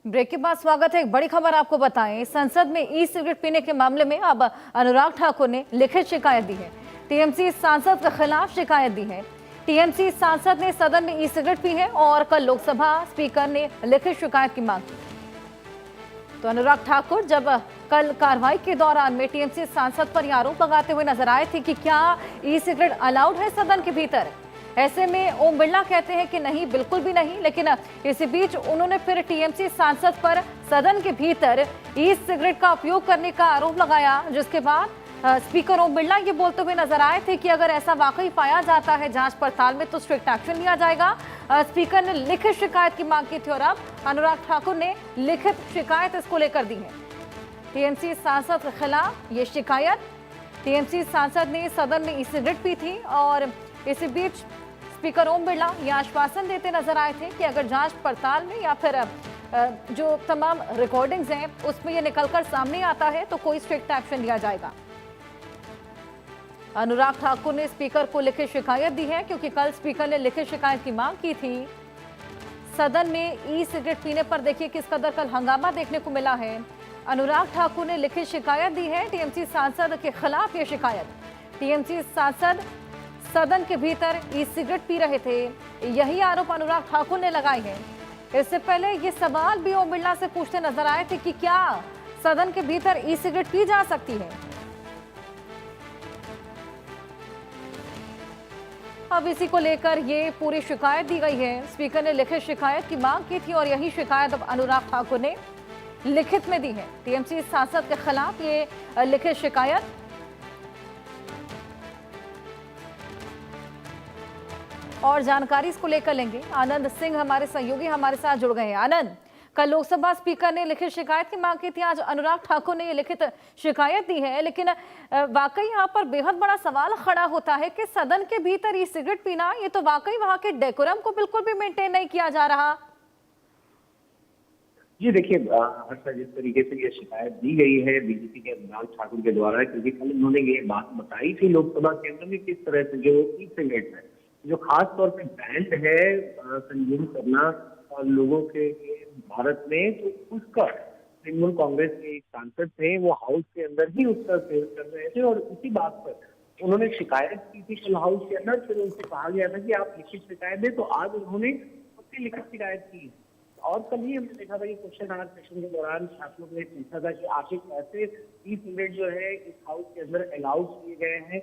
Break के बाद स्वागत है। एक बड़ी खबर आपको बताएं, संसद में ई सिगरेट पीने के मामले में अब अनुराग ठाकुर ने लिखित शिकायत दी है। टीएमसी सांसद के खिलाफ शिकायत दी है। टीएमसी सांसद ने सदन में ई सिगरेट पी है और कल लोकसभा स्पीकर ने लिखित शिकायत की मांग की। तो अनुराग ठाकुर जब कल कार्रवाई के दौरान में टीएमसी सांसद पर यह आरोप लगाते हुए नजर आए थे कि क्या ई सिगरेट अलाउड है सदन के भीतर। ऐसे में ओम बिरला कहते हैं कि नहीं, बिल्कुल भी नहीं। लेकिन इसी बीच उन्होंने फिर टीएमसी सांसद पर सदन के भीतर ई सिगरेट का उपयोग करने का आरोप लगाया, जिसके बाद स्पीकर ओम बिरला ये बोलते हुए नजर आए थे कि अगर ऐसा वाकई पाया जाता है जांच पड़ताल में तो स्ट्रिक्ट एक्शन लिया जाएगा। स्पीकर ने लिखित शिकायत की मांग की थी और अब अनुराग ठाकुर ने लिखित शिकायत इसको लेकर दी है। टीएमसी सांसद के खिलाफ ये शिकायत। टीएमसी सांसद ने सदन में ई सिगरेट पी थी और इसी बीच स्पीकर ओम बिरला ये आश्वासन देते नजर आए थे कि अगर जांच पड़ताल में या फिर जो तमाम रिकॉर्डिंग्स हैं उसमें ये निकलकर सामने आता है तो कोई स्ट्रिक्ट एक्शन लिया जाएगा। अनुराग ठाकुर ने स्पीकर को लिखित शिकायत दी है क्योंकि कल स्पीकर ने लिखित शिकायत की मांग की थी। सदन में ई सिगरेट पीने पर देखिए किस कदर कल हंगामा देखने को मिला है। अनुराग ठाकुर ने लिखित शिकायत दी है टीएमसी सांसद के खिलाफ ये शिकायत। टीएमसी सांसद सदन के भीतर ई सिगरेट पी रहे थे, यही आरोप अनुराग ठाकुर ने लगाए हैं। इससे पहले ये सवाल भी ओम बिरला से पूछते नजर आए थे कि क्या सदन के भीतर ई सिगरेट पी जा सकती है। अब इसी को लेकर ये पूरी शिकायत दी गई है। स्पीकर ने लिखित शिकायत की मांग की थी और यही शिकायत अब अनुराग ठाकुर ने लिखित में दी है। टीएमसी सांसद के खिलाफ ये लिखित शिकायत। और जानकारी इसको लेकर लेंगे। आनंद सिंह हमारे सहयोगी हमारे साथ जुड़ गए हैं। आनंद, कल लोकसभा स्पीकर ने लिखित शिकायत की मांग की थी, आज अनुराग ठाकुर ने ये लिखित शिकायत दी है, लेकिन वाकई यहाँ पर बेहद बड़ा सवाल खड़ा होता है कि सदन के भीतर ये सिगरेट पीना, ये तो वाकई वहां के डेकोरम को बिल्कुल भी मेंटेन नहीं किया जा रहा। जी देखिए, हर्षा, जिस तरीके से ये शिकायत दी गई है बीजेपी के अनुराग ठाकुर के द्वारा, क्योंकि कल उन्होंने ये बात बताई थी लोकसभा के अंदर में किस तरह से जो ई सिगरेट है, जो खास तौर पे बैंड है कंज्यूम करना लोगों के भारत में, तो उसका तृणमूल कांग्रेस के एक सांसद थे, वो हाउस के अंदर ही उसका सेवन कर रहे थे और इसी बात पर उन्होंने शिकायत की थी कल हाउस के अंदर। फिर उनसे कहा गया था कि आप लिखित शिकायत दें, तो आज उन्होंने उसकी लिखित शिकायत की। और कल ही हमने देखा था कि क्वेश्चन आवर सेशन के दौरान छात्रों ने पूछा था कि आखिर कैसे ई सिगरेट जो है इस हाउस के अंदर अलाउ किए गए हैं,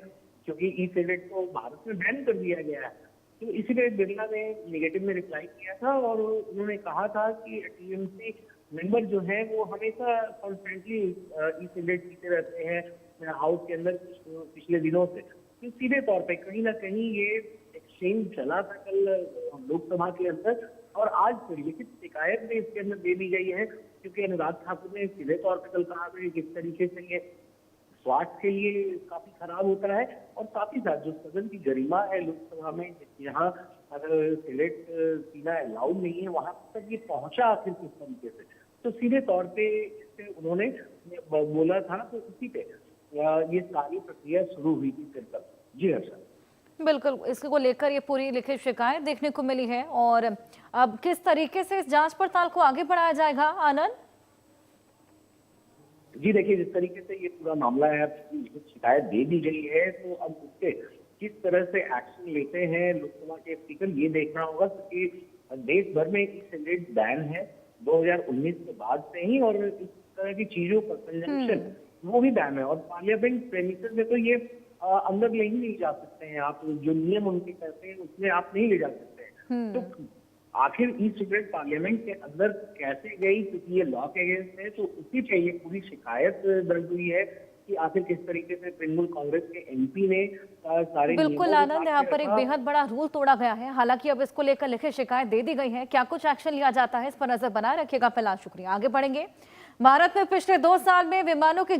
क्योंकि ई सिगरेट को भारत में बैन कर दिया गया है। तो इसीलिए बिरला ने नेगेटिव में रिप्लाई किया था और उन्होंने कहा था कि टीएमसी मेंबर जो है वो हमेशा कॉन्स्टेंटली ई सिगरेट पीते रहते हैं हाउस के अंदर पिछले दिनों से। तो सीधे तौर पे कहीं ना कहीं ये एक्सचेंज चला था कल लोकसभा के अंदर और आज फिर लिखित शिकायत भी इसके अंदर दे दी गई है, क्योंकि अनुराग ठाकुर ने सीधे तौर पर कल कहा कि किस तरीके से ये स्वास्थ्य के लिए काफी खराब होता है और साथ ही साथ जो सदन की गरिमा है लोकसभा में, यहाँ अगर सिगरेट पीना अलाउड नहीं है, वहां तक ये पहुंचा आखिर किस तरीके से। तो सीधे तौर पे इससे उन्होंने बोला था, तो उसी पे ये सारी प्रक्रिया शुरू हुई थी फिर तक। जी हर्षा, बिल्कुल, इसको लेकर ये पूरी लिखित शिकायत देखने को मिली है और अब किस तरीके से इस जांच पड़ताल को आगे बढ़ाया जाएगा। आनंद जी देखिए, जिस तरीके से ये पूरा मामला है, शिकायत दे दी गई है, तो अब उससे किस तरह से एक्शन लेते हैं लोकसभा के स्पीकर, ये देखना होगा, क्योंकि देश भर में ई सिगरेट बैन है 2019 के बाद से ही और इस तरह की चीजों पर कंजम्पशन वो भी बैन है और पार्लियामेंट प्रेमिसेस में तो ये अंदर ले ही नहीं जा सकते हैं आप, जो नियम उनके कहते हैं उसमें आप नहीं ले जा सकते हैं। तो आखिर ई सिगरेट पार्लियामेंट के अंदर कैसे गई, क्योंकि ये लॉ के अगेंस्ट है, तो उसी पे ये पूरी शिकायत दर्ज हुई है कि आखिर किस तरीके से तृणमूल कांग्रेस के एमपी ने सारे। बिल्कुल आनंद, यहाँ पर एक बेहद बड़ा रूल तोड़ा गया है। हालांकि अब इसको लेकर लिखित शिकायत दे दी गई है, क्या कुछ एक्शन लिया जाता है इस पर नजर बनाए रखिएगा। फिलहाल शुक्रिया, आगे बढ़ेंगे। भारत में पिछले 2 साल में विमानों की